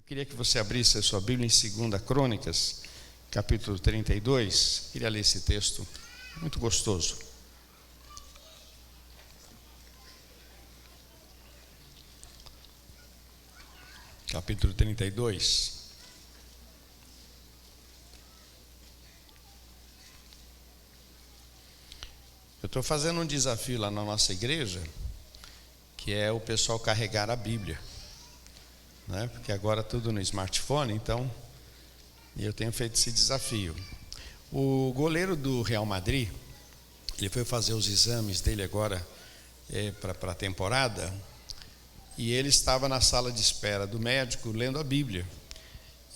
Queria que você abrisse a sua Bíblia em 2 Crônicas, capítulo 32. Queria ler esse texto muito gostoso. Capítulo 32. Eu estou fazendo um desafio lá na nossa igreja, que é o pessoal carregar a Bíblia, né? Porque agora tudo no smartphone, então eu tenho feito esse desafio. O goleiro do Real Madrid, ele foi fazer os exames dele agora para a temporada, e ele estava na sala de espera do médico lendo a Bíblia.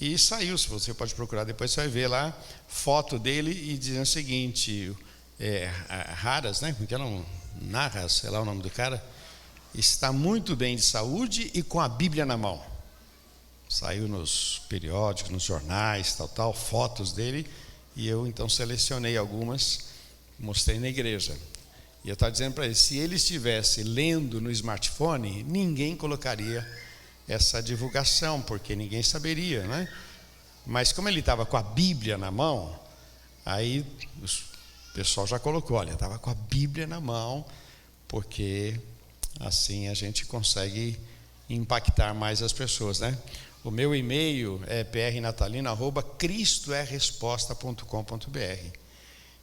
E saiu, se você pode procurar depois, você vai ver lá foto dele e dizendo o seguinte: Raras, né? Porque não Narras, sei lá o nome do cara, está muito bem de saúde e com a Bíblia na mão. Saiu nos periódicos, nos jornais, tal, fotos dele, e eu então selecionei algumas, mostrei na igreja. E eu estava dizendo para ele, se ele estivesse lendo no smartphone, ninguém colocaria essa divulgação, porque ninguém saberia, né? Mas como ele estava com a Bíblia na mão, aí o pessoal já colocou, olha, estava com a Bíblia na mão, porque assim a gente consegue impactar mais as pessoas, né? O meu e-mail é prnatalino@cristoeresposta.com.br.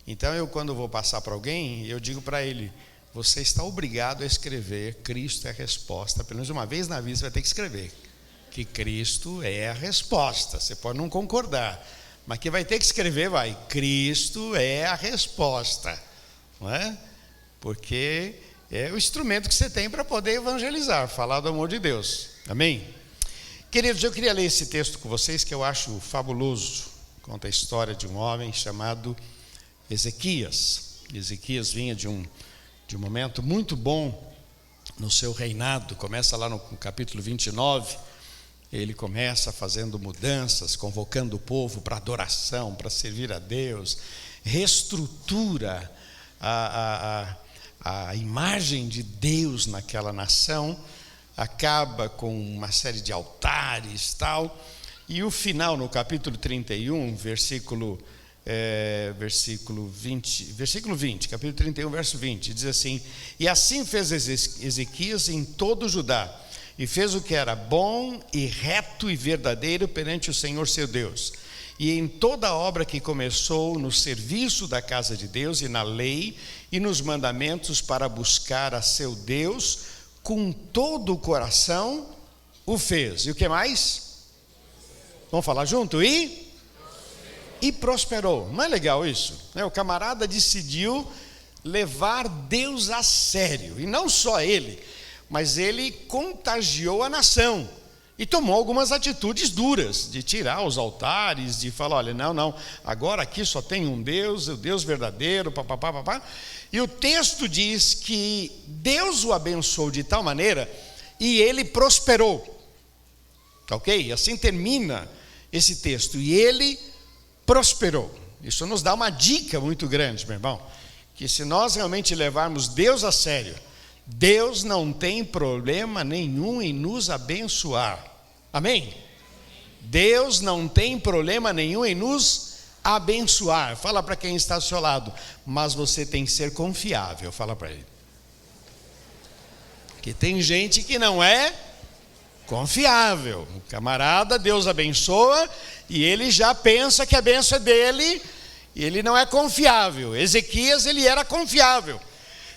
Então eu, quando vou passar para alguém, eu digo para ele: você está obrigado a escrever Cristo é a resposta. Pelo menos uma vez na vida você vai ter que escrever que Cristo é a resposta. Você pode não concordar, mas que vai ter que escrever, Cristo é a resposta, não é? Porque é o instrumento que você tem para poder evangelizar, falar do amor de Deus. Amém? Queridos, eu queria ler esse texto com vocês, que eu acho fabuloso. Conta a história de um homem chamado Ezequias. Ezequias vinha de um momento muito bom no seu reinado. Começa lá no capítulo 29. Ele começa fazendo mudanças, convocando o povo para adoração, para servir a Deus, reestrutura a imagem de Deus naquela nação, acaba com uma série de altares, tal, e o final, no capítulo 31, versículo 20, capítulo 31, verso 20, diz assim: e assim fez Ezequias em todo o Judá, e fez o que era bom e reto e verdadeiro perante o Senhor seu Deus, e em toda a obra que começou no serviço da casa de Deus e na lei e nos mandamentos para buscar a seu Deus, com todo o coração o fez. E o que mais? Vamos falar junto? E prosperou. Não é legal isso? O camarada decidiu levar Deus a sério. E não só ele, mas ele contagiou a nação. E tomou algumas atitudes duras, de tirar os altares, de falar, olha, não, agora aqui só tem um Deus, o Deus verdadeiro, papapá. E o texto diz que Deus o abençoou de tal maneira e ele prosperou. Ok? Assim termina esse texto. E ele prosperou. Isso nos dá uma dica muito grande, meu irmão, que se nós realmente levarmos Deus a sério, Deus não tem problema nenhum em nos abençoar. Amém? Deus não tem problema nenhum em nos abençoar. Fala para quem está ao seu lado, mas você tem que ser confiável. Fala para ele. Porque tem gente que não é confiável. O camarada, Deus abençoa, e ele já pensa que a bênção é dele, e ele não é confiável. Ezequias, ele era confiável.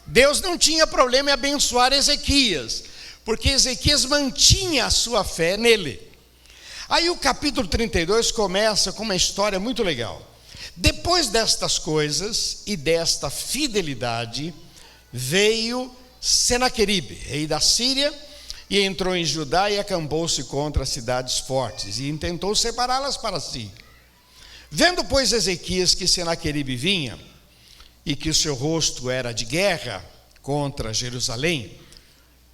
Deus não tinha problema em abençoar Ezequias, porque Ezequias mantinha a sua fé nele. Aí o capítulo 32 começa com uma história muito legal. Depois destas coisas e desta fidelidade, veio Senaqueribe, rei da Síria, e entrou em Judá e acampou-se contra as cidades fortes, e intentou separá-las para si. Vendo, pois, Ezequias que Senaqueribe vinha, e que o seu rosto era de guerra contra Jerusalém,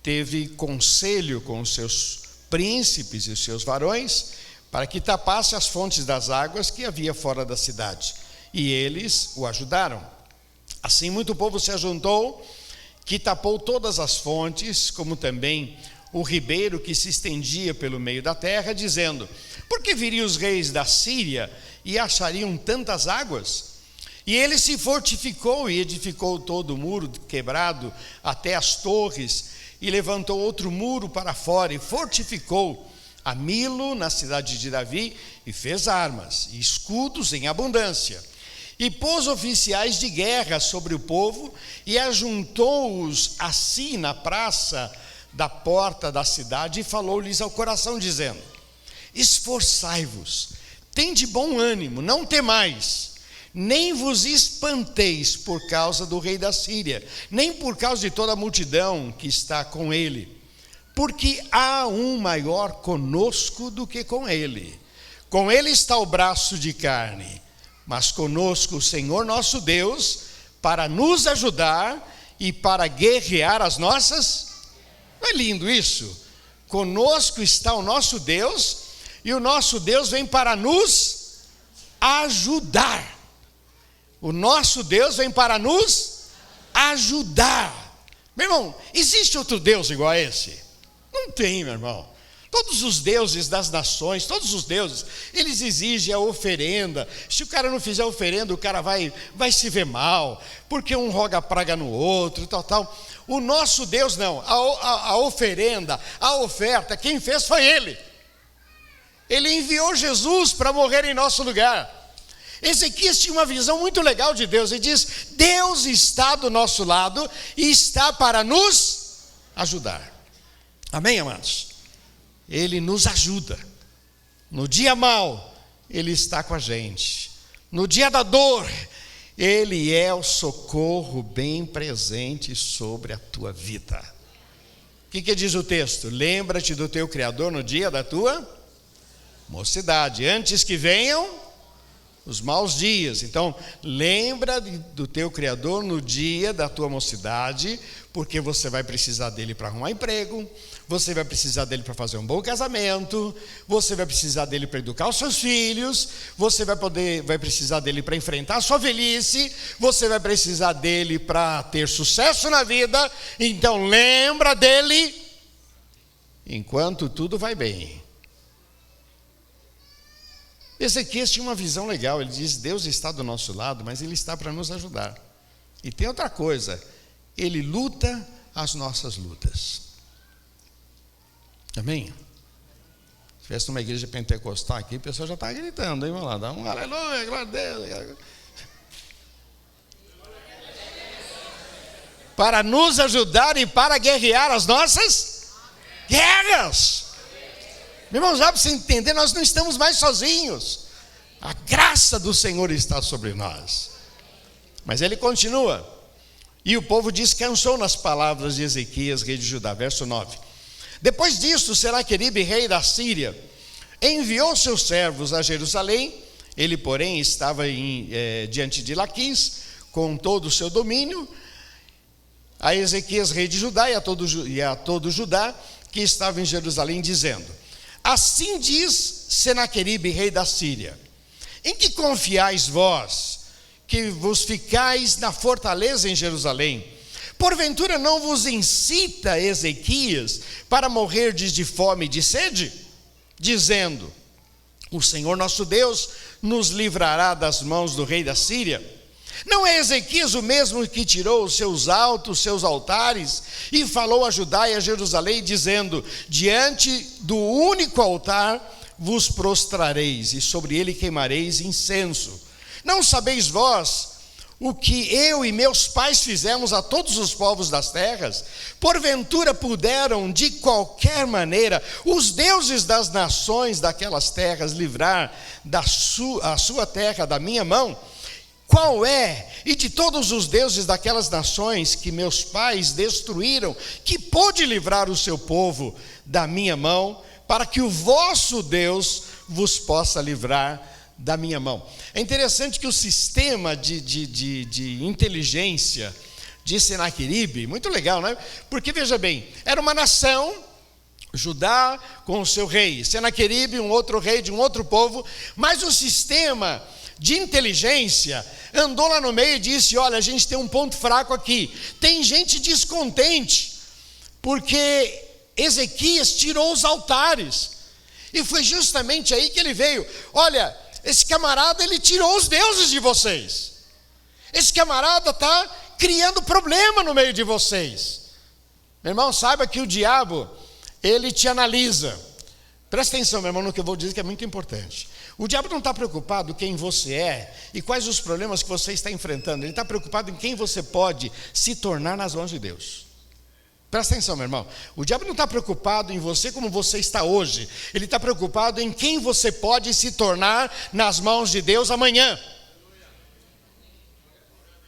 teve conselho com os seus príncipes e os seus varões, para que tapasse as fontes das águas que havia fora da cidade, e eles o ajudaram. Assim muito povo se ajuntou, que tapou todas as fontes, como também o ribeiro que se estendia pelo meio da terra, dizendo: por que viriam os reis da Síria e achariam tantas águas? E ele se fortificou e edificou todo o muro quebrado até as torres, e levantou outro muro para fora, e fortificou a Milo na cidade de Davi, e fez armas e escudos em abundância. E pôs oficiais de guerra sobre o povo, e ajuntou-os a si na praça da porta da cidade, e falou-lhes ao coração, dizendo: esforçai-vos, tende bom ânimo, não temais, nem vos espanteis por causa do rei da Síria, nem por causa de toda a multidão que está com ele, porque há um maior conosco do que com ele. Com ele está o braço de carne, mas conosco o Senhor nosso Deus, para nos ajudar e para guerrear as nossas. Não é lindo isso? Conosco está o nosso Deus, e o nosso Deus vem para nos ajudar. O nosso Deus vem para nos ajudar. Meu irmão, existe outro Deus igual a esse? Não tem, meu irmão. Todos os deuses das nações, todos os deuses, eles exigem a oferenda. Se o cara não fizer a oferenda, o cara vai se ver mal, porque um roga praga no outro, tal. O nosso Deus não, a oferenda, a oferta, quem fez foi Ele. Ele enviou Jesus para morrer em nosso lugar. Ezequias tinha uma visão muito legal de Deus. Ele diz: Deus está do nosso lado e está para nos ajudar. Amém, amados? Ele nos ajuda. No dia mau, Ele está com a gente. No dia da dor, Ele é o socorro bem presente sobre a tua vida. O que diz o texto? Lembra-te do teu Criador no dia da tua mocidade, antes que venham os maus dias. Então, lembra do teu Criador no dia da tua mocidade, porque você vai precisar dele para arrumar emprego, você vai precisar dele para fazer um bom casamento, você vai precisar dele para educar os seus filhos, você vai precisar dele para enfrentar a sua velhice, você vai precisar dele para ter sucesso na vida. Então lembra dele enquanto tudo vai bem. Ezequias tinha uma visão legal. Ele diz: Deus está do nosso lado, mas Ele está para nos ajudar. E tem outra coisa: Ele luta as nossas lutas. Amém? Se tivesse numa igreja pentecostal aqui, o pessoal já está gritando, hein? Vamos lá, dá um aleluia, glória a Deus. Para nos ajudar e para guerrear as nossas guerras. Meu irmão, já para você entender, nós não estamos mais sozinhos. A graça do Senhor está sobre nós. Mas ele continua. E o povo descansou nas palavras de Ezequias, rei de Judá. Verso 9. Depois disso, Senaqueribe, rei da Síria, enviou seus servos a Jerusalém. Ele, porém, estava diante de Laquis, com todo o seu domínio, a Ezequias, rei de Judá, e a todo Judá, que estava em Jerusalém, dizendo: assim diz Senaqueribe, rei da Síria: em que confiais vós, que vos ficais na fortaleza em Jerusalém? Porventura não vos incita Ezequias para morrerdes de fome e de sede? Dizendo: o Senhor nosso Deus nos livrará das mãos do rei da Síria. Não é Ezequias o mesmo que tirou os seus altos, seus altares, e falou a Judá e a Jerusalém, dizendo: diante do único altar vos prostrareis, e sobre ele queimareis incenso? Não sabeis vós o que eu e meus pais fizemos a todos os povos das terras? Porventura puderam de qualquer maneira os deuses das nações daquelas terras livrar a sua terra da minha mão? Qual é, e de todos os deuses daquelas nações que meus pais destruíram, que pôde livrar o seu povo da minha mão, para que o vosso Deus vos possa livrar da minha mão? É interessante que o sistema de inteligência de Senaqueribe, muito legal, né? Porque veja bem, era uma nação, Judá com o seu rei, Senaqueribe, um outro rei de um outro povo, mas o sistema de inteligência andou lá no meio e disse: olha, a gente tem um ponto fraco aqui, tem gente descontente, porque Ezequias tirou os altares. E foi justamente aí que ele veio. Olha, esse camarada, ele tirou os deuses de vocês. Esse camarada está criando problema no meio de vocês. Meu irmão, saiba que o diabo, ele te analisa. Presta atenção, meu irmão, no que eu vou dizer, que é muito importante. O diabo não está preocupado quem você é e quais os problemas que você está enfrentando. Ele está preocupado em quem você pode se tornar nas mãos de Deus. Presta atenção, meu irmão. O diabo não está preocupado em você como você está hoje. Ele está preocupado em quem você pode se tornar nas mãos de Deus amanhã.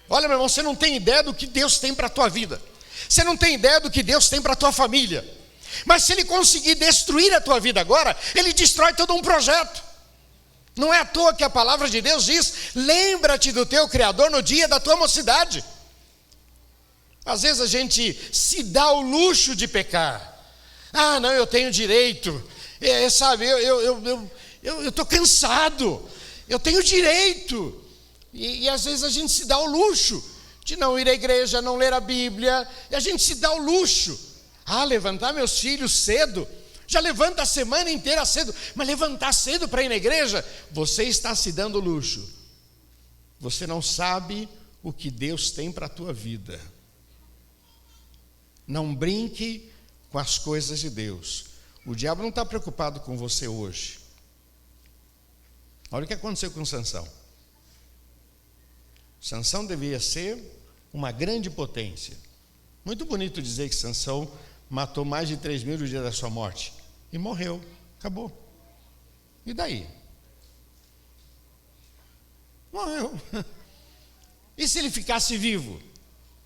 Olha, meu irmão, você não tem ideia do que Deus tem para a tua vida. Você não tem ideia do que Deus tem para a tua família. Mas se ele conseguir destruir a tua vida agora, ele destrói todo um projeto. Não é à toa que a palavra de Deus diz: lembra-te do teu Criador no dia da tua mocidade. Às vezes a gente se dá o luxo de pecar. Ah, não, eu tenho direito. Sabe, eu estou cansado. Eu tenho direito. E às vezes a gente se dá o luxo de não ir à igreja, não ler a Bíblia. E a gente se dá o luxo. Ah, levantar meus filhos cedo. Já levanta a semana inteira cedo. Mas levantar cedo para ir na igreja, você está se dando luxo. Você não sabe o que Deus tem para a tua vida. Não brinque com as coisas de Deus. O diabo não está preocupado com você hoje. Olha o que aconteceu com Sansão. Sansão devia ser uma grande potência. Muito bonito dizer que Sansão matou mais de 3.000 no dia da sua morte. E morreu, acabou. E daí? Morreu. E se ele ficasse vivo?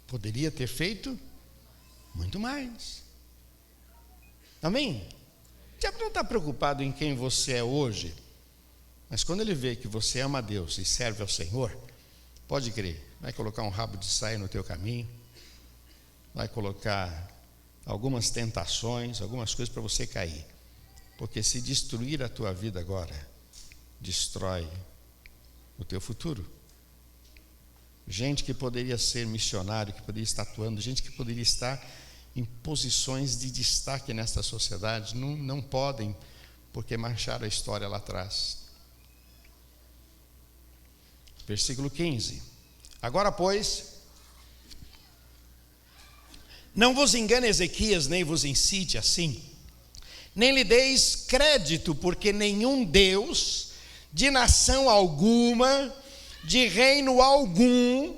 Poderia ter feito muito mais. Amém? O diabo não está preocupado em quem você é hoje. Mas quando ele vê que você ama a Deus e serve ao Senhor, pode crer, vai colocar um rabo de saia no teu caminho, vai colocar algumas tentações, algumas coisas para você cair. Porque se destruir a tua vida agora, destrói o teu futuro. Gente que poderia ser missionário, que poderia estar atuando, gente que poderia estar em posições de destaque nesta sociedade, não podem, porque marcharam a história lá atrás. Versículo 15. Agora, pois, não vos engane Ezequias, nem vos incite assim, nem lhe deis crédito, porque nenhum Deus de nação alguma, de reino algum,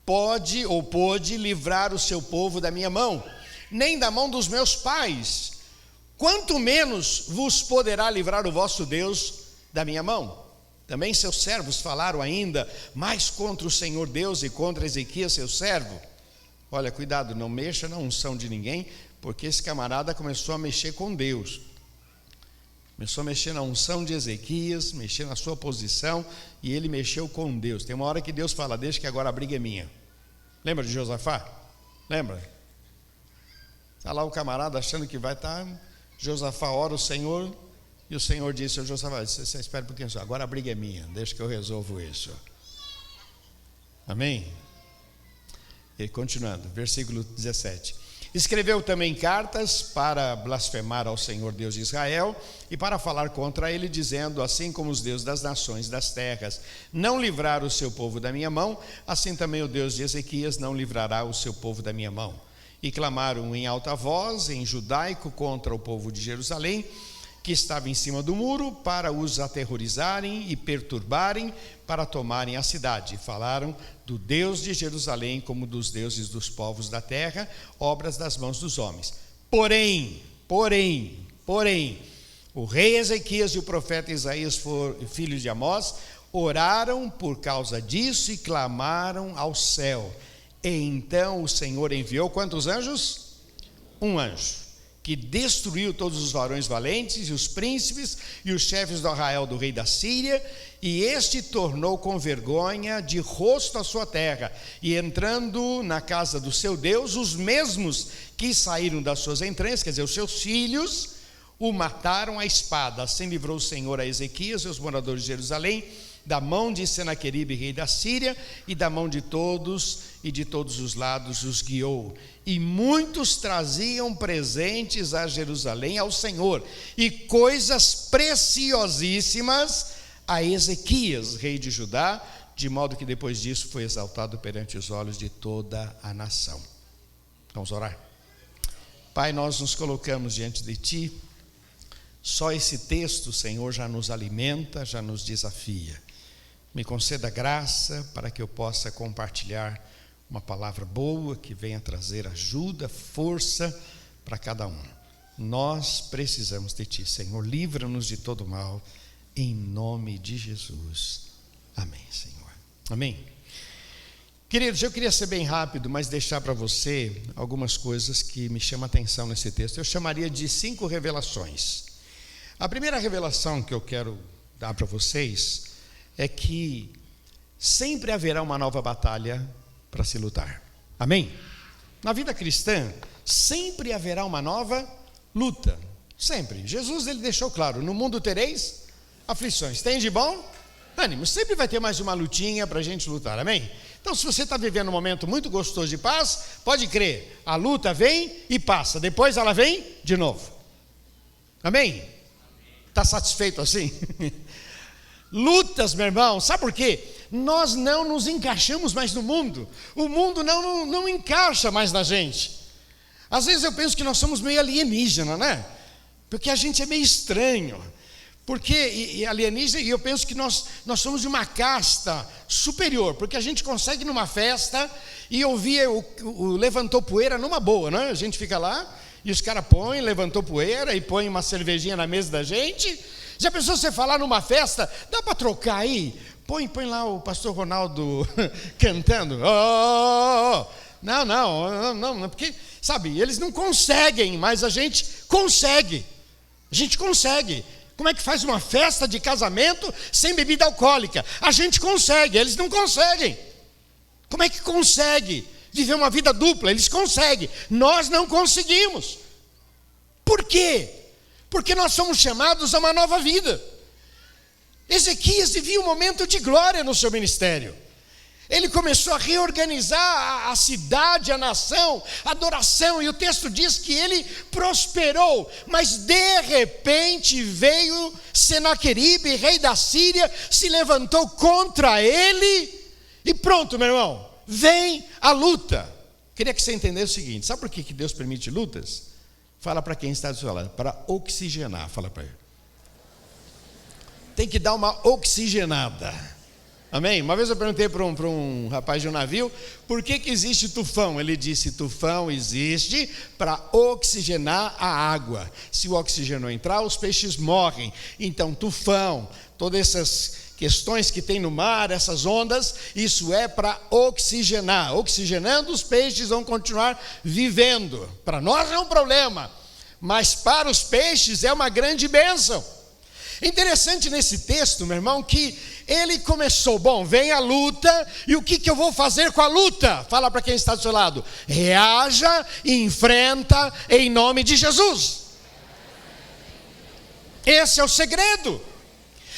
pode ou pôde livrar o seu povo da minha mão, nem da mão dos meus pais, quanto menos vos poderá livrar o vosso Deus da minha mão. Também seus servos falaram ainda mais contra o Senhor Deus e contra Ezequias, seu servo. Olha, cuidado, não mexa na unção de ninguém, porque esse camarada começou a mexer com Deus. Começou a mexer na unção de Ezequias, mexer na sua posição, e ele mexeu com Deus. Tem uma hora que Deus fala: deixa que agora a briga é minha. Lembra de Josafá? Lembra? Está lá o camarada achando que vai estar. Josafá ora o Senhor, e o Senhor disse ao Josafá: você espera um pouquinho só, agora a briga é minha, deixa que eu resolvo isso. Amém? E continuando, versículo 17. Escreveu também cartas para blasfemar ao Senhor Deus de Israel e para falar contra ele, dizendo: assim como os deuses das nações das terras não livraram o seu povo da minha mão, assim também o Deus de Ezequias não livrará o seu povo da minha mão. E clamaram em alta voz, em judaico, contra o povo de Jerusalém, que estava em cima do muro, para os aterrorizarem e perturbarem, para tomarem a cidade. Falaram do Deus de Jerusalém como dos deuses dos povos da terra, obras das mãos dos homens. Porém, o rei Ezequias e o profeta Isaías, filhos de Amós, oraram por causa disso e clamaram ao céu. E então o Senhor enviou quantos anjos? Um anjo, que destruiu todos os varões valentes e os príncipes e os chefes do arraial do rei da Síria, e este tornou com vergonha de rosto a sua terra, e entrando na casa do seu Deus, os mesmos que saíram das suas entranhas, quer dizer, os seus filhos, o mataram à espada. Assim livrou o Senhor a Ezequias e os moradores de Jerusalém da mão de Senaqueribe, rei da Síria, e da mão de todos e de todos os lados os guiou. E muitos traziam presentes a Jerusalém ao Senhor, e coisas preciosíssimas a Ezequias, rei de Judá, de modo que depois disso foi exaltado perante os olhos de toda a nação. Vamos orar. Pai, nós nos colocamos diante de Ti. Só esse texto, Senhor, já nos alimenta, já nos desafia. Me conceda graça para que eu possa compartilhar uma palavra boa que venha trazer ajuda, força para cada um. Nós precisamos de Ti, Senhor. Livra-nos de todo mal, em nome de Jesus. Amém, Senhor. Amém. Queridos, eu queria ser bem rápido, mas deixar para você algumas coisas que me chamam a atenção nesse texto. Eu chamaria de 5 revelações. A primeira revelação que eu quero dar para vocês é que sempre haverá uma nova batalha para se lutar. Amém? Na vida cristã, sempre haverá uma nova luta. Sempre. Jesus, ele deixou claro: no mundo tereis aflições. Tem de bom ânimo. Sempre vai ter mais uma lutinha para a gente lutar. Amém? Então, se você está vivendo um momento muito gostoso de paz, pode crer, a luta vem e passa. Depois ela vem de novo. Amém? Está satisfeito assim? Lutas, meu irmão, sabe por quê? Nós não nos encaixamos mais no mundo. O mundo não encaixa mais na gente. Às vezes eu penso que nós somos meio alienígena, né? Porque a gente é meio estranho. Porque alienígena, e eu penso que nós somos de uma casta superior. Porque a gente consegue numa festa e ouvir o levantou poeira numa boa, né? A gente fica lá e os caras põem, levantou poeira e põem uma cervejinha na mesa da gente. Já pensou você falar numa festa? Dá para trocar aí? Põe lá o pastor Ronaldo cantando. Oh. Não, porque, sabe, eles não conseguem, mas a gente consegue. A gente consegue. Como é que faz uma festa de casamento sem bebida alcoólica? A gente consegue, eles não conseguem. Como é que consegue viver uma vida dupla? Eles conseguem, nós não conseguimos. Por quê? Porque nós somos chamados a uma nova vida. Ezequias vivia um momento de glória no seu ministério. Ele começou a reorganizar a cidade, a nação, a adoração, e o texto diz que ele prosperou, mas de repente veio Senaqueribe, rei da Síria, se levantou contra ele, e pronto, meu irmão, vem a luta. Queria que você entendesse o seguinte: sabe por que Deus permite lutas? Fala para quem está do seu lado: para oxigenar. Fala para ele. Tem que dar uma oxigenada. Amém? Uma vez eu perguntei para um rapaz de um navio: por que existe tufão? Ele disse: tufão existe para oxigenar a água. Se o oxigênio entrar, os peixes morrem. Então, tufão, todas essas questões que tem no mar, essas ondas, isso é para oxigenar. Oxigenando, os peixes vão continuar vivendo. Para nós é um problema, mas para os peixes é uma grande bênção. Interessante nesse texto, meu irmão, que ele começou: bom, vem a luta, e o que eu vou fazer com a luta? Fala para quem está do seu lado: reaja e enfrenta em nome de Jesus. Esse é o segredo.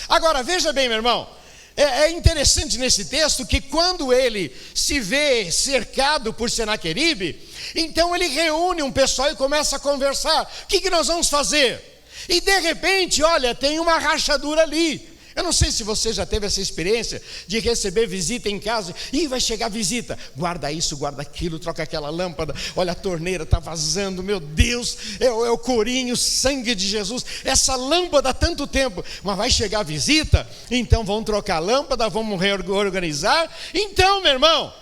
Agora, veja bem, meu irmão, é interessante nesse texto que quando ele se vê cercado por Senaqueribe, então ele reúne um pessoal e começa a conversar. O que nós vamos fazer? E de repente, olha, tem uma rachadura ali. Eu não sei se você já teve essa experiência de receber visita em casa. Ih, vai chegar visita, guarda isso, guarda aquilo, troca aquela lâmpada. Olha, a torneira está vazando, meu Deus, é o corinho, o sangue de Jesus. Essa lâmpada há tanto tempo, mas vai chegar visita, então vamos trocar a lâmpada, vamos reorganizar. Então, meu irmão,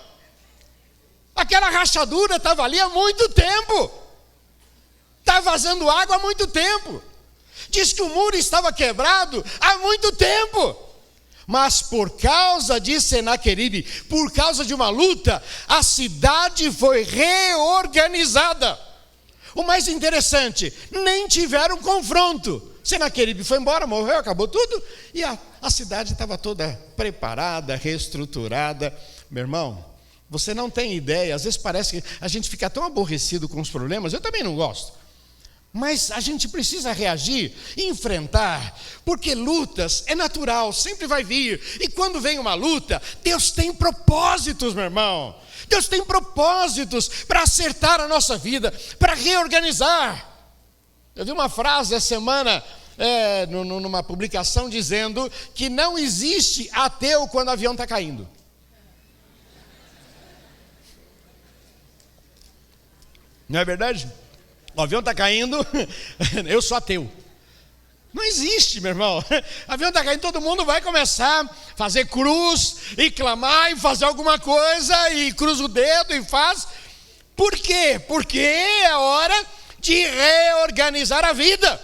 aquela rachadura estava ali há muito tempo, está vazando água há muito tempo. Diz que o muro estava quebrado há muito tempo, mas por causa de Senaqueribe, por causa de uma luta, a cidade foi reorganizada. O mais interessante, nem tiveram confronto. Senaqueribe foi embora, morreu, acabou tudo, e a cidade estava toda preparada, reestruturada. Meu irmão, você não tem ideia, às vezes parece que a gente fica tão aborrecido com os problemas. Eu também não gosto. Mas a gente precisa reagir, enfrentar, porque lutas é natural, sempre vai vir. E quando vem uma luta, Deus tem propósitos, meu irmão. Deus tem propósitos para acertar a nossa vida, para reorganizar. Eu vi uma frase essa semana, numa publicação, dizendo que não existe ateu quando o avião está caindo. Não é verdade? O avião está caindo, eu sou ateu. Não existe, meu irmão. O avião está caindo, todo mundo vai começar a fazer cruz e clamar e fazer alguma coisa e cruza o dedo e faz. Por quê? Porque é hora de reorganizar a vida.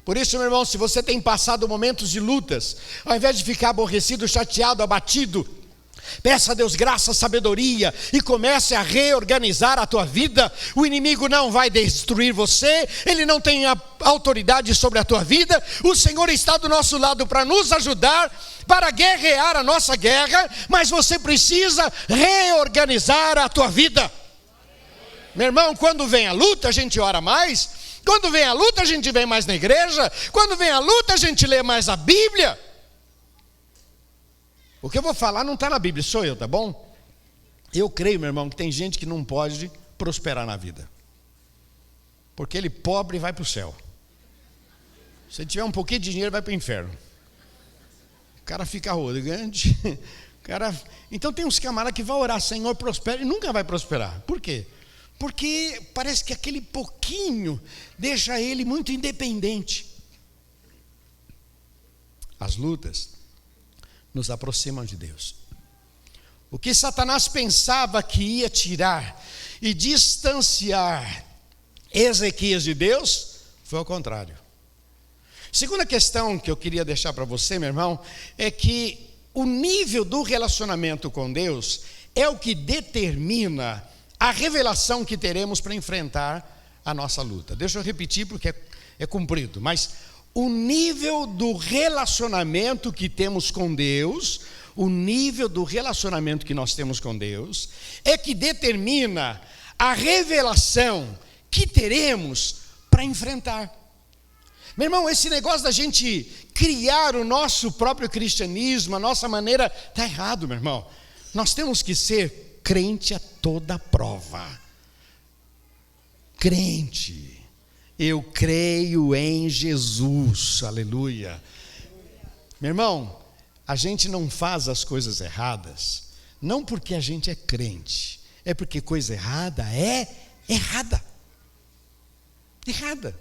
Por isso, meu irmão, se você tem passado momentos de lutas, ao invés de ficar aborrecido, chateado, abatido, peça a Deus graça, sabedoria e comece a reorganizar a tua vida. O inimigo não vai destruir você, ele não tem a autoridade sobre a tua vida. O Senhor está do nosso lado para nos ajudar, para guerrear a nossa guerra, mas você precisa reorganizar a tua vida. Meu irmão, quando vem a luta a gente ora mais, quando vem a luta a gente vem mais na igreja, quando vem a luta a gente lê mais a Bíblia. O que eu vou falar não está na Bíblia, sou eu, tá bom? Eu creio, meu irmão, que tem gente que não pode prosperar na vida, porque ele pobre vai para o céu. Se ele tiver um pouquinho de dinheiro vai para o inferno. O cara fica arrogante. Então tem uns camaradas que vão orar, Senhor prospera, e nunca vai prosperar. Por quê? Porque parece que aquele pouquinho deixa ele muito independente. As lutas nos aproximam de Deus. O que Satanás pensava que ia tirar e distanciar Ezequias de Deus, foi ao contrário. Segunda questão que eu queria deixar para você, meu irmão, é que o nível do relacionamento com Deus é o que determina a revelação que teremos para enfrentar a nossa luta. Deixa eu repetir porque é comprido, mas o nível do relacionamento que temos com Deus, o nível do relacionamento que nós temos com Deus, é que determina a revelação que teremos para enfrentar. Meu irmão, esse negócio da gente criar o nosso próprio cristianismo, a nossa maneira, está errado, meu irmão. Nós temos que ser crente a toda prova. Crente. Eu creio em Jesus, aleluia. Meu irmão, a gente não faz as coisas erradas, não porque a gente é crente, é porque coisa errada é errada. Errada.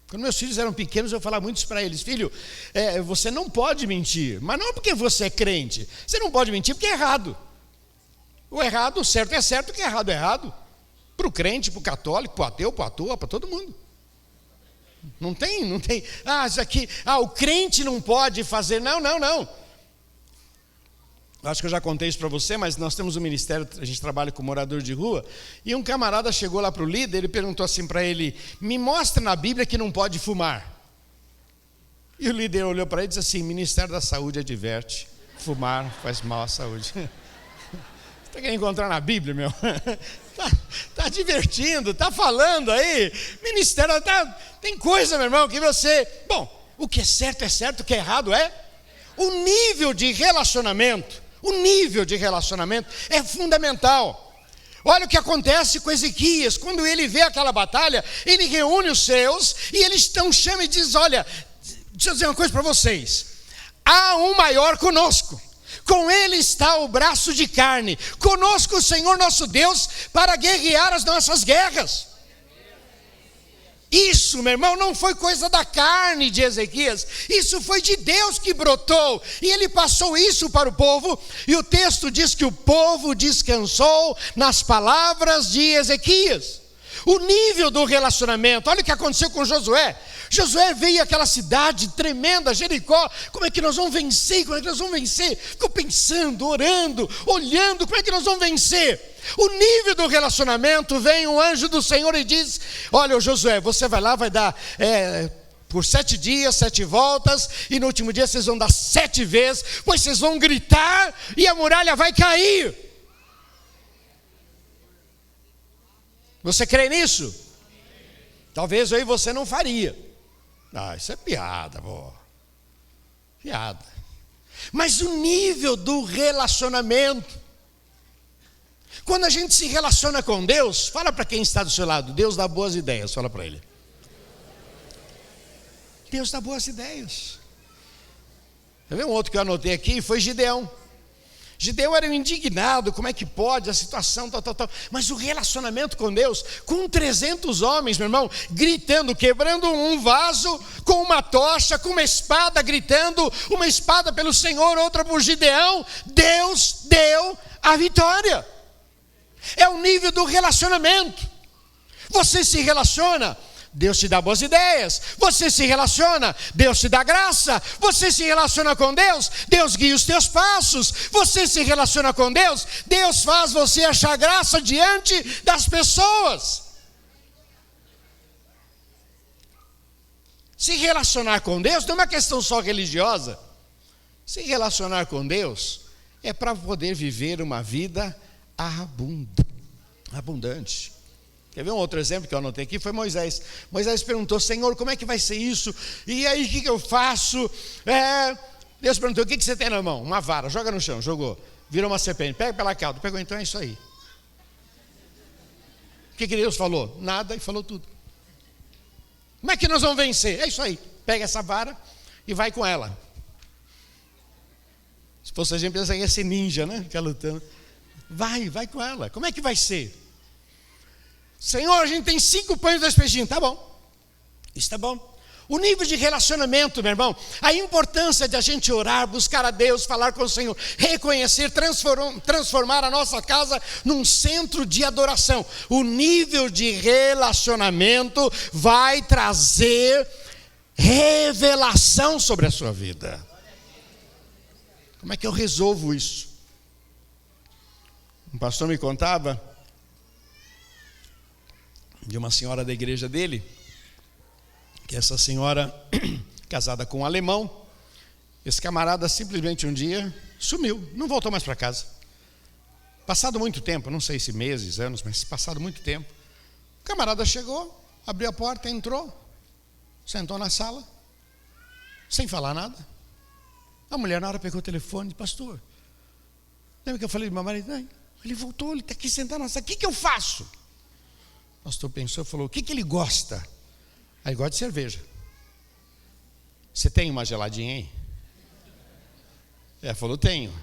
Quando meus filhos eram pequenos, eu falava muito isso para eles: filho, você não pode mentir, mas não porque você é crente, você não pode mentir porque é errado. O errado, o certo é certo, o que é errado é errado. Para o crente, para o católico, para o ateu, para todo mundo. Não tem, isso aqui, o crente não pode fazer, não. Acho que eu já contei isso para você, mas nós temos um ministério, a gente trabalha com morador de rua, e um camarada chegou lá para o líder, ele perguntou assim para ele: me mostra na Bíblia que não pode fumar. E o líder olhou para ele e disse assim: Ministério da Saúde adverte, fumar faz mal à saúde. Você está querendo encontrar na Bíblia, meu? Está divertindo, está falando aí, ministério, tem coisa, meu irmão, que você... Bom, o que é certo, o que é errado é... O nível de relacionamento é fundamental. Olha o que acontece com Ezequias, quando ele vê aquela batalha, ele reúne os seus, e eles chamam e diz: olha, deixa eu dizer uma coisa para vocês, há um maior conosco. Com ele está o braço de carne, conosco o Senhor nosso Deus, para guerrear as nossas guerras. Isso, meu irmão, não foi coisa da carne de Ezequias, isso foi de Deus que brotou, e ele passou isso para o povo, e o texto diz que o povo descansou nas palavras de Ezequias. O nível do relacionamento, olha o que aconteceu com Josué. Josué veio àquela cidade tremenda, Jericó. Como é que nós vamos vencer? Ficou pensando, orando, olhando, como é que nós vamos vencer? O nível do relacionamento, vem um anjo do Senhor e diz: olha, Josué, você vai lá, vai dar por 7 dias, 7 voltas, e no último dia vocês vão dar 7 vezes, pois vocês vão gritar e a muralha vai cair. Você crê nisso? Talvez eu e você não faria. Isso é piada, pô. Piada. Mas o nível do relacionamento. Quando a gente se relaciona com Deus, fala para quem está do seu lado, Deus dá boas ideias, fala para ele. Deus dá boas ideias. Quer ver um outro que eu anotei aqui? Foi Gideão. Gideão era um indignado, como é que pode, a situação, tal. Mas o relacionamento com Deus, com 300 homens, meu irmão, gritando, quebrando um vaso, com uma tocha, com uma espada, gritando, uma espada pelo Senhor, outra por Gideão, Deus deu a vitória. É o nível do relacionamento. Você se relaciona, Deus te dá boas ideias. Você se relaciona, Deus te dá graça. Você se relaciona com Deus, Deus guia os teus passos. Você se relaciona com Deus, Deus faz você achar graça diante das pessoas. Se relacionar com Deus não é uma questão só religiosa. Se relacionar com Deus é para poder viver uma vida abundante. Quer ver um outro exemplo que eu anotei aqui? Foi Moisés. Moisés perguntou, Senhor, como é que vai ser isso? E aí, o que eu faço? Deus perguntou, o que você tem na mão? Uma vara, joga no chão, jogou. Virou uma serpente, pega pela cauda. Pegou, então é isso aí. O que Deus falou? Nada, e falou tudo. Como é que nós vamos vencer? É isso aí. Pega essa vara e vai com ela. Se fosse a gente pensar que ia ser ninja, né? Ficar lutando. Vai com ela. Como é que vai ser? Senhor, a gente tem 5 pães e 2 peixinhos. Tá bom. Isso tá bom. O nível de relacionamento, meu irmão, a importância de a gente orar, buscar a Deus, falar com o Senhor, reconhecer, transformar a nossa casa num centro de adoração. O nível de relacionamento vai trazer revelação sobre a sua vida. Como é que eu resolvo isso? Um pastor me contava de uma senhora da igreja dele, que essa senhora, casada com um alemão, esse camarada simplesmente um dia sumiu, não voltou mais para casa. Passado muito tempo, não sei se meses, anos, mas passado muito tempo, o camarada chegou, abriu a porta, entrou, sentou na sala, sem falar nada. A mulher na hora pegou o telefone e disse, pastor, lembra que eu falei do meu marido? Não. Ele voltou, ele está aqui sentado na sala, o que eu faço? O pastor pensou e falou, o que ele gosta? Aí ele gosta de cerveja. Você tem uma geladinha aí? Ela falou, tenho.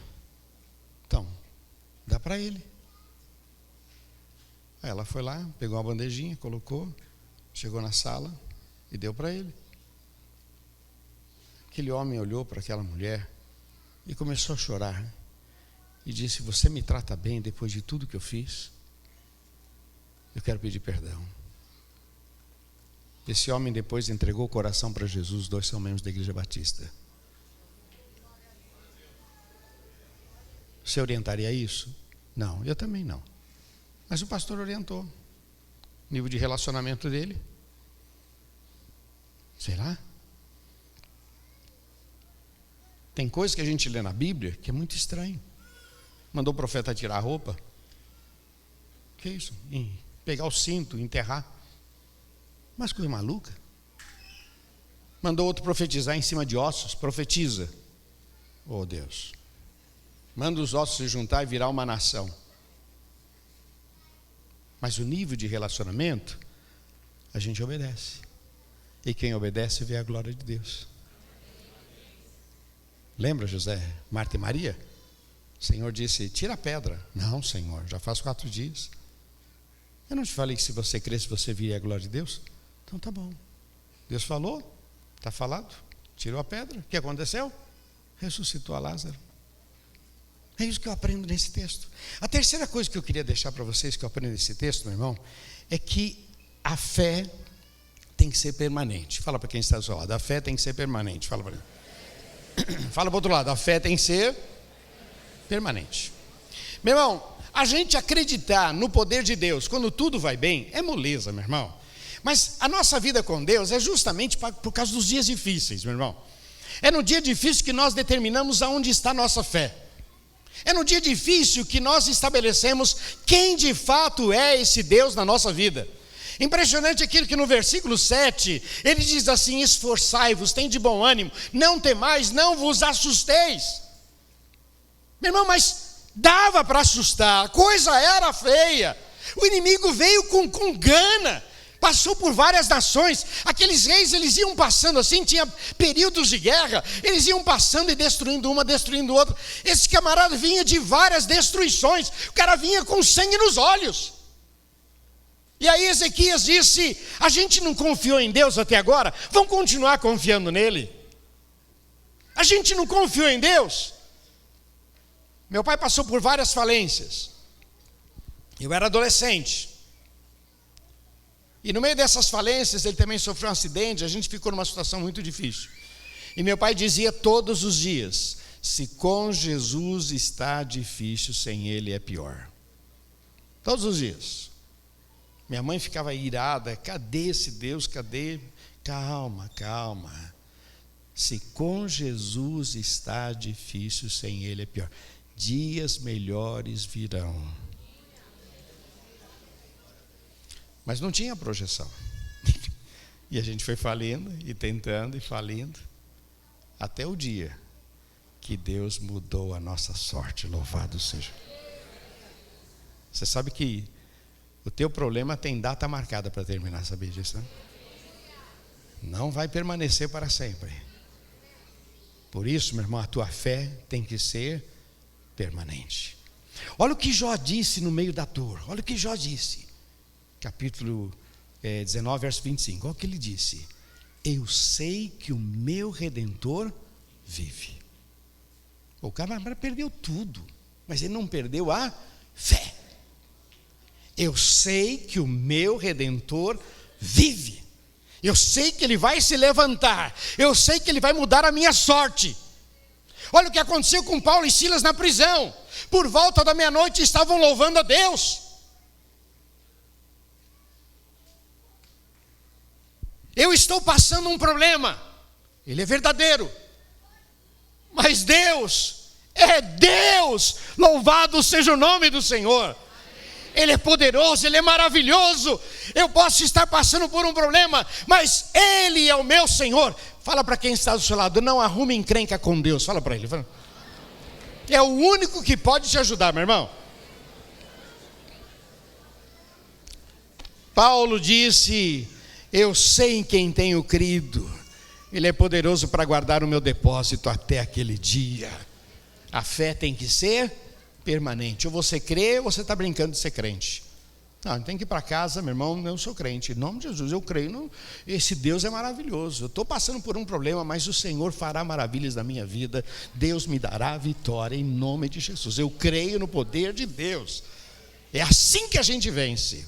Então, dá para ele. Aí ela foi lá, pegou uma bandejinha, colocou, chegou na sala e deu para ele. Aquele homem olhou para aquela mulher e começou a chorar. E disse, você me trata bem depois de tudo que eu fiz? Eu quero pedir perdão. Esse homem depois entregou o coração para Jesus. Os 2 são membros da Igreja Batista. Você orientaria isso? Não, eu também não. Mas o pastor orientou. O nível de relacionamento dele. Sei lá. Tem coisas que a gente lê na Bíblia que é muito estranho. Mandou o profeta tirar a roupa. Que isso? Pegar o cinto, enterrar. Mas coisa maluca. Mandou outro profetizar em cima de ossos. Profetiza. Oh Deus. Manda os ossos se juntar e virar uma nação. Mas o nível de relacionamento, a gente obedece. E quem obedece vê a glória de Deus. Lembra José, Marta e Maria? O Senhor disse, tira a pedra. Não, Senhor, já faz 4 dias. Eu não te falei que se você cresce, você via a glória de Deus? Então tá bom. Deus falou, está falado, tirou a pedra. O que aconteceu? Ressuscitou a Lázaro. É isso que eu aprendo nesse texto. A terceira coisa que eu queria deixar para vocês, que eu aprendo nesse texto, meu irmão, é que a fé tem que ser permanente. Fala para quem está do seu lado, a fé tem que ser permanente. Fala para ele. Fala para o outro lado, a fé tem que ser permanente. Meu irmão, a gente acreditar no poder de Deus quando tudo vai bem é moleza, meu irmão. Mas a nossa vida com Deus é justamente por causa dos dias difíceis, meu irmão. É no dia difícil que nós determinamos aonde está a nossa fé. É no dia difícil que nós estabelecemos quem de fato é esse Deus na nossa vida. Impressionante aquilo que no versículo 7, ele diz assim: esforçai-vos, tem de bom ânimo, não temais, não vos assusteis. Meu irmão, mas dava para assustar, a coisa era feia. O inimigo veio com gana, passou por várias nações. Aqueles reis, eles iam passando assim, tinha períodos de guerra, eles iam passando e destruindo uma, destruindo outra. Esse camarada vinha de várias destruições, o cara vinha com sangue nos olhos. E aí Ezequias disse: a gente não confiou em Deus até agora, vamos continuar confiando nele. A gente não confiou em Deus. Meu pai passou por várias falências. Eu era adolescente. E no meio dessas falências, ele também sofreu um acidente, a gente ficou numa situação muito difícil. E meu pai dizia todos os dias: se com Jesus está difícil, sem ele é pior. Todos os dias. Minha mãe ficava irada: cadê esse Deus, cadê? Calma, calma. Se com Jesus está difícil, sem ele é pior. Dias melhores virão. Mas não tinha projeção. E a gente foi falindo e tentando e falindo, até o dia que Deus mudou a nossa sorte. Louvado seja. Você sabe que o teu problema tem data marcada para terminar, sabia disso, né? Não vai permanecer para sempre. Por isso, meu irmão, a tua fé tem que ser permanente. Olha o que Jó disse no meio da dor. Olha o que Jó disse. Capítulo 19, verso 25. Olha o que ele disse: eu sei que o meu Redentor vive. O cara perdeu tudo, mas ele não perdeu a fé. Eu sei que o meu Redentor vive. Eu sei que ele vai se levantar. Eu sei que ele vai mudar a minha sorte. Olha o que aconteceu com Paulo e Silas na prisão. Por volta da meia-noite estavam louvando a Deus. Eu estou passando um problema. Ele é verdadeiro. Mas Deus é Deus. Louvado seja o nome do Senhor. Ele é poderoso, Ele é maravilhoso. Eu posso estar passando por um problema, mas Ele é o meu Senhor. Fala para quem está do seu lado: não arrume encrenca com Deus. Fala para ele. Fala. É o único que pode te ajudar, meu irmão. Paulo disse: eu sei em quem tenho crido. Ele é poderoso para guardar o meu depósito até aquele dia. A fé tem que ser permanente. Ou você crê, ou você está brincando de ser crente. Não, tem que ir para casa, meu irmão. Eu sou crente, em nome de Jesus, eu creio. Esse Deus é maravilhoso. Eu estou passando por um problema, mas o Senhor fará maravilhas na minha vida. Deus me dará vitória em nome de Jesus. Eu creio no poder de Deus. É assim que a gente vence.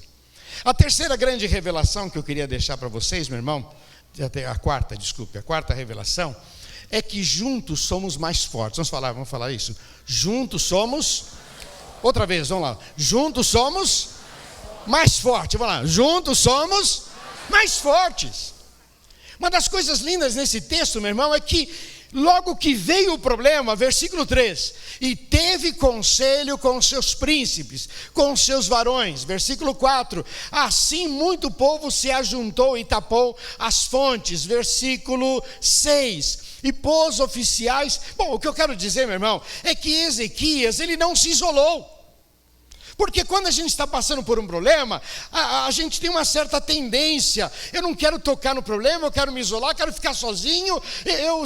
A terceira grande revelação que eu queria deixar para vocês, meu irmão, a quarta revelação, é que juntos somos mais fortes. Vamos falar isso. Juntos somos, outra vez, vamos lá. Juntos somos mais fortes. Vamos lá. Juntos somos mais fortes. Uma das coisas lindas nesse texto, meu irmão, é que logo que veio o problema, versículo 3, e teve conselho com seus príncipes, com seus varões, versículo 4, assim muito povo se ajuntou e tapou as fontes, versículo 6, e pôs oficiais. Bom, o que eu quero dizer, meu irmão, é que Ezequias, ele não se isolou. Porque quando a gente está passando por um problema, a gente tem uma certa tendência: eu não quero tocar no problema, eu quero me isolar, quero ficar sozinho, eu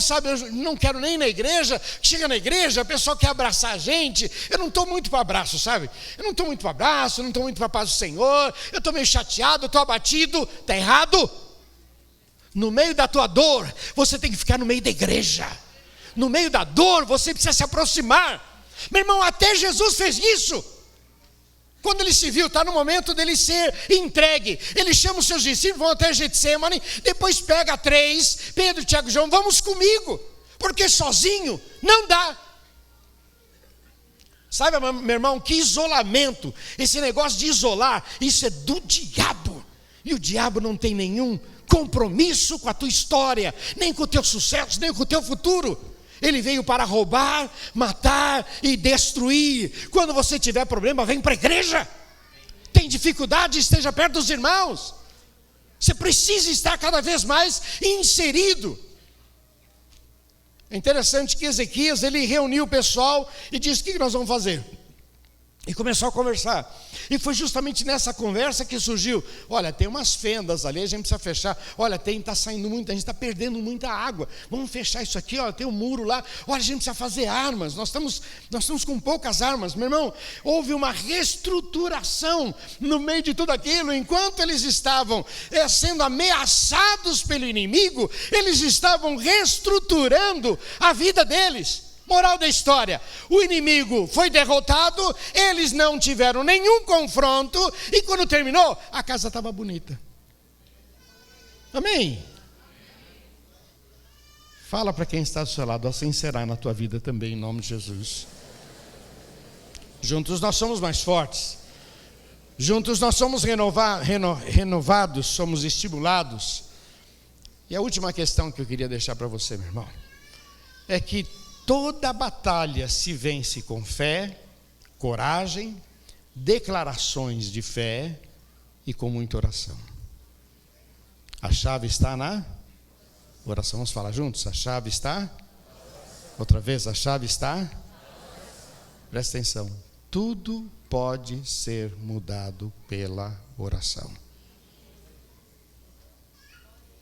não quero nem ir na igreja. Chega na igreja, a pessoa quer abraçar a gente, eu não estou muito para abraço, sabe? Eu não estou muito para abraço, eu não estou muito para a paz do Senhor, eu estou meio chateado, eu estou abatido. Está errado? No meio da tua dor, você tem que ficar no meio da igreja. No meio da dor, você precisa se aproximar. Meu irmão, até Jesus fez isso. Quando ele se viu, está no momento dele ser entregue, ele chama os seus discípulos, vão até Getsêmani, depois pega 3, Pedro, Tiago e João: vamos comigo, porque sozinho não dá. Sabe, meu irmão, que isolamento, esse negócio de isolar, isso é do diabo. E o diabo não tem nenhum compromisso com a tua história, nem com o teu sucesso, nem com o teu futuro. Ele veio para roubar, matar e destruir. Quando você tiver problema, vem para a igreja. Tem dificuldade, esteja perto dos irmãos. Você precisa estar cada vez mais inserido. É interessante que Ezequias, ele reuniu o pessoal e disse: o que nós vamos fazer? E começou a conversar. E foi justamente nessa conversa que surgiu: olha, tem umas fendas ali, a gente precisa fechar. Olha, está saindo muito, a gente está perdendo muita água. Vamos fechar isso aqui, olha, tem um muro lá. Olha, a gente precisa fazer armas. Nós estamos com poucas armas. Meu irmão, houve uma reestruturação no meio de tudo aquilo. Enquanto eles estavam sendo ameaçados pelo inimigo, eles estavam reestruturando a vida deles. Moral da história: o inimigo foi derrotado, eles não tiveram nenhum confronto, e quando terminou, a casa estava bonita. Amém? Fala para quem está do seu lado: assim será na tua vida também, em nome de Jesus. Juntos nós somos mais fortes, juntos nós somos renovados, somos estimulados. E a última questão que eu queria deixar para você, meu irmão, é que toda batalha se vence com fé, coragem, declarações de fé e com muita oração. A chave está na oração. Vamos falar juntos? A chave está? Outra vez, a chave está? Presta atenção. Tudo pode ser mudado pela oração.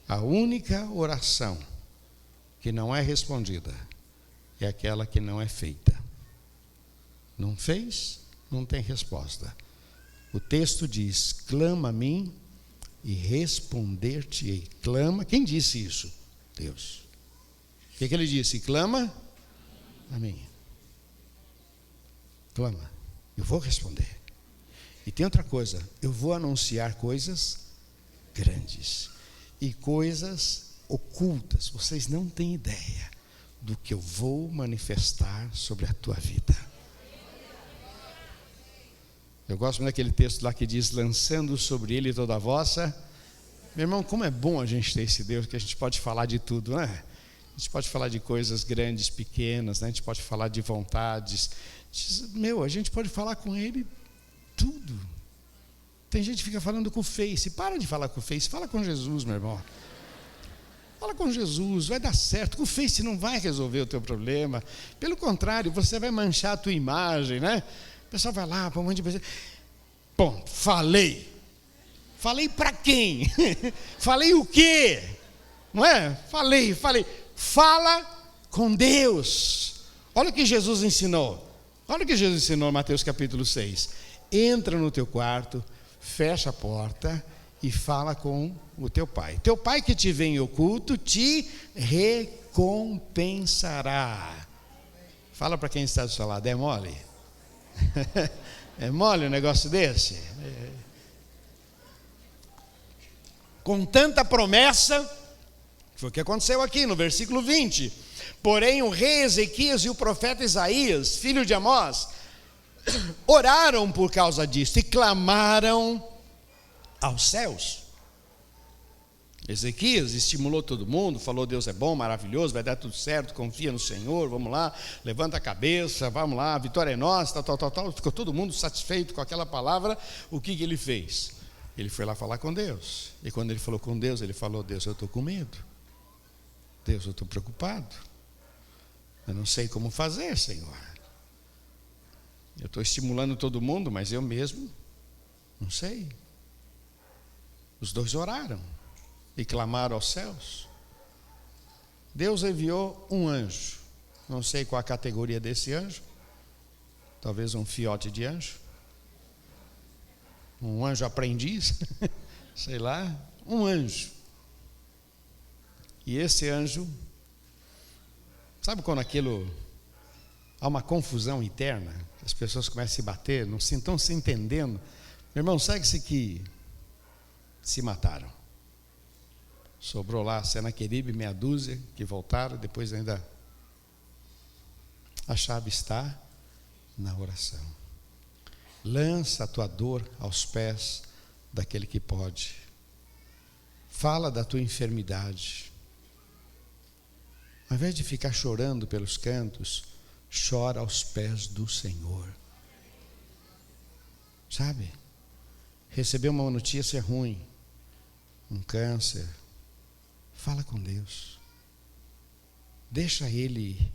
A única oração que não é respondida é aquela que não é feita. Não fez, não tem resposta. O texto diz: clama a mim e responder-te-ei. Clama, quem disse isso? Deus. O que ele disse? Clama a mim. Clama, eu vou responder. E tem outra coisa: eu vou anunciar coisas grandes e coisas ocultas. Vocês não têm ideia do que eu vou manifestar sobre a tua vida. Eu gosto muito daquele texto lá que diz: lançando sobre ele toda a vossa. Meu irmão, como é bom a gente ter esse Deus que a gente pode falar de tudo, não é? A gente pode falar de coisas grandes, pequenas, né? A gente pode falar de vontades. A gente pode falar com ele tudo. Tem gente que fica falando com o Face. Para de falar com o Face, fala com Jesus, meu irmão. Fala com Jesus, vai dar certo. Com o Face não vai resolver o teu problema. Pelo contrário, você vai manchar a tua imagem, né? O pessoal vai lá, para um monte de pessoas. Bom, falei. Falei para quem? Falei o quê? Não é? Falei. Fala com Deus. Olha o que Jesus ensinou. Olha o que Jesus ensinou em Mateus capítulo 6. Entra no teu quarto, fecha a porta e fala com o teu pai. Teu pai que te vê em oculto te recompensará. Fala para quem está do seu lado: é mole? É mole um negócio desse? Com tanta promessa, foi o que aconteceu aqui no versículo 20. Porém o rei Ezequias e o profeta Isaías, filho de Amós, oraram por causa disso e clamaram aos céus. Ezequias estimulou todo mundo, falou: Deus é bom, maravilhoso, vai dar tudo certo, confia no Senhor, vamos lá, levanta a cabeça, vamos lá, a vitória é nossa, tal. Ficou todo mundo satisfeito com aquela palavra. O que ele fez? Ele foi lá falar com Deus. E quando ele falou com Deus, ele falou: Deus, eu estou com medo. Deus, eu estou preocupado. Eu não sei como fazer, Senhor. Eu estou estimulando todo mundo, mas eu mesmo não sei. Os dois oraram e clamaram aos céus. Deus enviou um anjo. Não sei qual a categoria desse anjo. Talvez um fiote de anjo. Um anjo aprendiz. Sei lá. Um anjo. E esse anjo, sabe quando há uma confusão interna, as pessoas começam a se bater, não estão se entendendo? Meu irmão, segue-se que se mataram. Sobrou lá Senaqueribe, meia dúzia que voltaram, depois ainda. A chave está na oração. Lança a tua dor aos pés daquele que pode. Fala da tua enfermidade. Ao invés de ficar chorando pelos cantos, chora aos pés do Senhor. Sabe? Receber uma notícia é ruim, um câncer, fala com Deus. Deixa Ele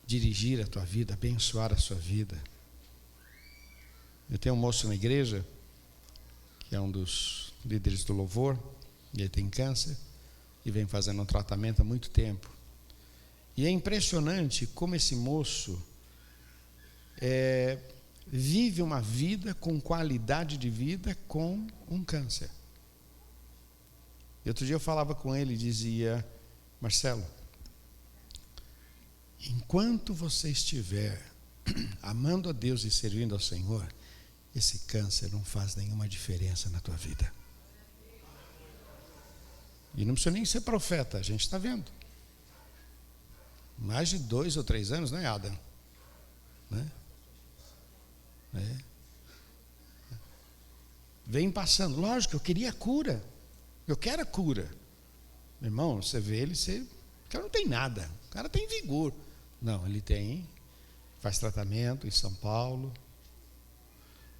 dirigir a tua vida, abençoar a sua vida. Eu tenho um moço na igreja, que é um dos líderes do louvor, e ele tem câncer, e vem fazendo um tratamento há muito tempo. E é impressionante como esse moço vive uma vida com qualidade de vida com um câncer. E outro dia eu falava com ele e dizia: Marcelo, enquanto você estiver amando a Deus e servindo ao Senhor, esse câncer não faz nenhuma diferença na tua vida. E não precisa nem ser profeta, a gente está vendo. Mais de 2 ou 3 anos, não é, Adam? Né? Vem passando. Lógico, eu queria a cura. Eu quero a cura. Meu irmão, você vê ele, o cara não tem nada. O cara tem vigor. Não, ele faz tratamento em São Paulo.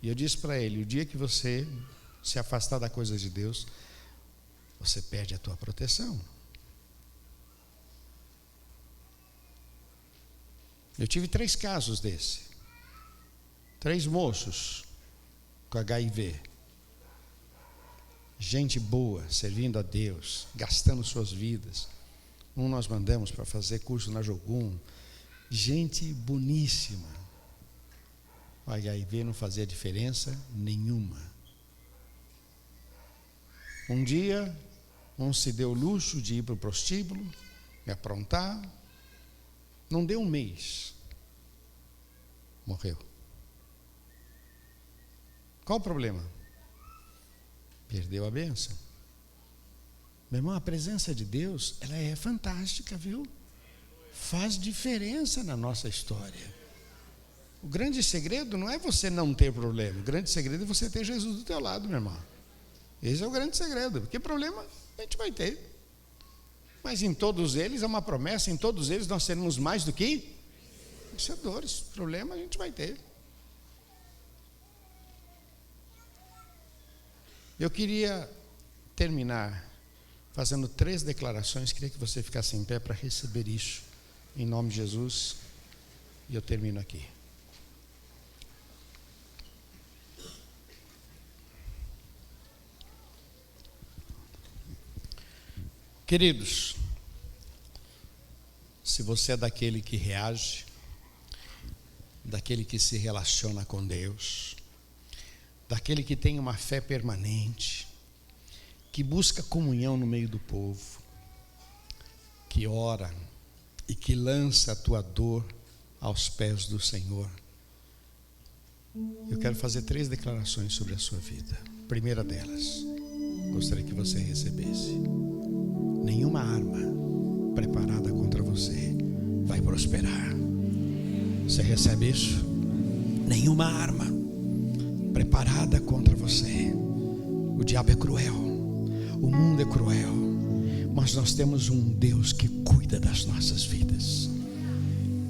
E eu disse para ele: o dia que você se afastar da coisa de Deus, você perde a tua proteção. Eu tive 3 casos desse. 3 moços com HIV. Gente boa, servindo a Deus, gastando suas vidas. Um nós mandamos para fazer curso na Jogum. Gente boníssima. O HIV não fazia diferença nenhuma. Um dia, um se deu o luxo de ir para o prostíbulo, me aprontar. Não deu um mês, morreu. Qual o problema? Perdeu a bênção. Meu irmão, a presença de Deus, ela é fantástica, viu? Faz diferença na nossa história. O grande segredo não é você não ter problema. O grande segredo é você ter Jesus do teu lado, meu irmão. Esse é o grande segredo. Porque problema a gente vai ter. Mas em todos eles é uma promessa, em todos eles nós seremos mais do que vencedores. Problema a gente vai ter. Eu queria terminar fazendo 3 declarações. Queria que você ficasse em pé para receber isso, em nome de Jesus. E eu termino aqui. Queridos, se você é daquele que reage, daquele que se relaciona com Deus, daquele que tem uma fé permanente, que busca comunhão no meio do povo, que ora e que lança a tua dor aos pés do Senhor, eu quero fazer 3 declarações sobre a sua vida. Primeira delas, gostaria que você recebesse: nenhuma arma preparada contra você vai prosperar. Você recebe isso? Nenhuma arma preparada contra você. O diabo é cruel, o mundo é cruel, mas nós temos um Deus que cuida das nossas vidas.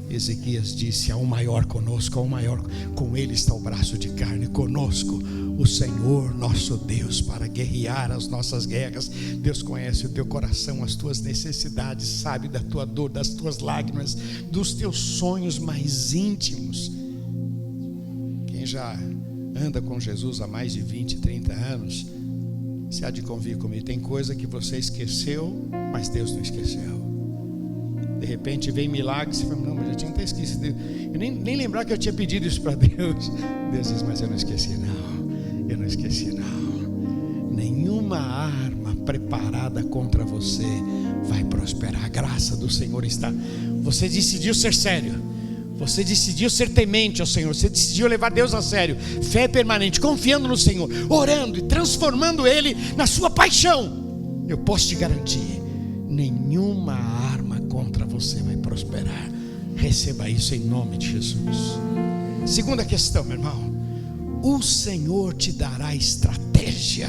Ezequias disse: há um maior conosco, há um maior, com ele está o braço de carne, conosco o Senhor nosso Deus para guerrear as nossas guerras. Deus conhece o teu coração, as tuas necessidades, sabe da tua dor, das tuas lágrimas, dos teus sonhos mais íntimos. Quem já anda com Jesus há mais de 20, 30 anos, se há de convir comigo, tem coisa que você esqueceu, mas Deus não esqueceu. De repente vem milagre, você fala: não, mas eu tinha até esquecido. Eu nem lembrar que eu tinha pedido isso para Deus. Deus diz: mas eu não esqueci não, eu não esqueci não. Nenhuma arma preparada contra você vai prosperar. A graça do Senhor está. Você decidiu ser sério, você decidiu ser temente ao Senhor, você decidiu levar Deus a sério, fé permanente, confiando no Senhor, orando e transformando Ele na sua paixão. Eu posso te garantir: nenhuma arma contra você vai prosperar. Receba isso em nome de Jesus. Segunda questão, meu irmão: o Senhor te dará estratégia,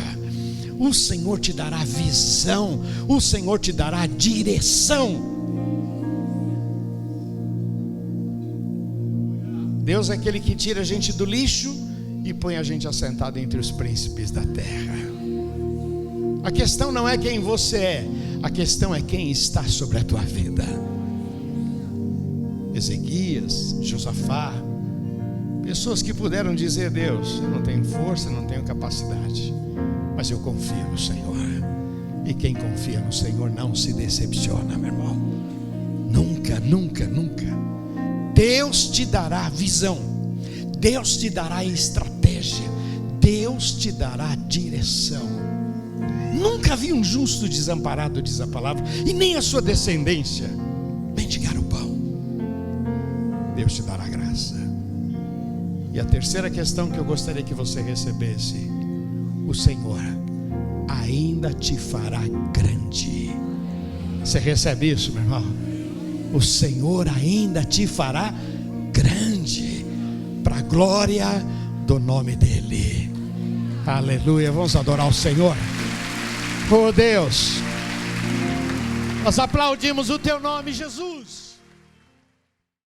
o Senhor te dará visão, o Senhor te dará direção. Deus é aquele que tira a gente do lixo e põe a gente assentado entre os príncipes da terra. A questão não é quem você é, a questão é quem está sobre a tua vida. Ezequias, Josafá, pessoas que puderam dizer: Deus, eu não tenho força, não tenho capacidade, mas eu confio no Senhor. E quem confia no Senhor não se decepciona, meu irmão. Nunca, nunca, nunca. Deus te dará visão, Deus te dará estratégia, Deus te dará direção. Nunca vi um justo desamparado, diz a palavra, e nem a sua descendência mendigar o pão. Deus te dará graça. E a terceira questão que eu gostaria que você recebesse: o Senhor ainda te fará grande. Você recebe isso, meu irmão? O Senhor ainda te fará grande, para a glória do nome dEle. Aleluia. Vamos adorar o Senhor. Oh Deus, nós aplaudimos o teu nome, Jesus.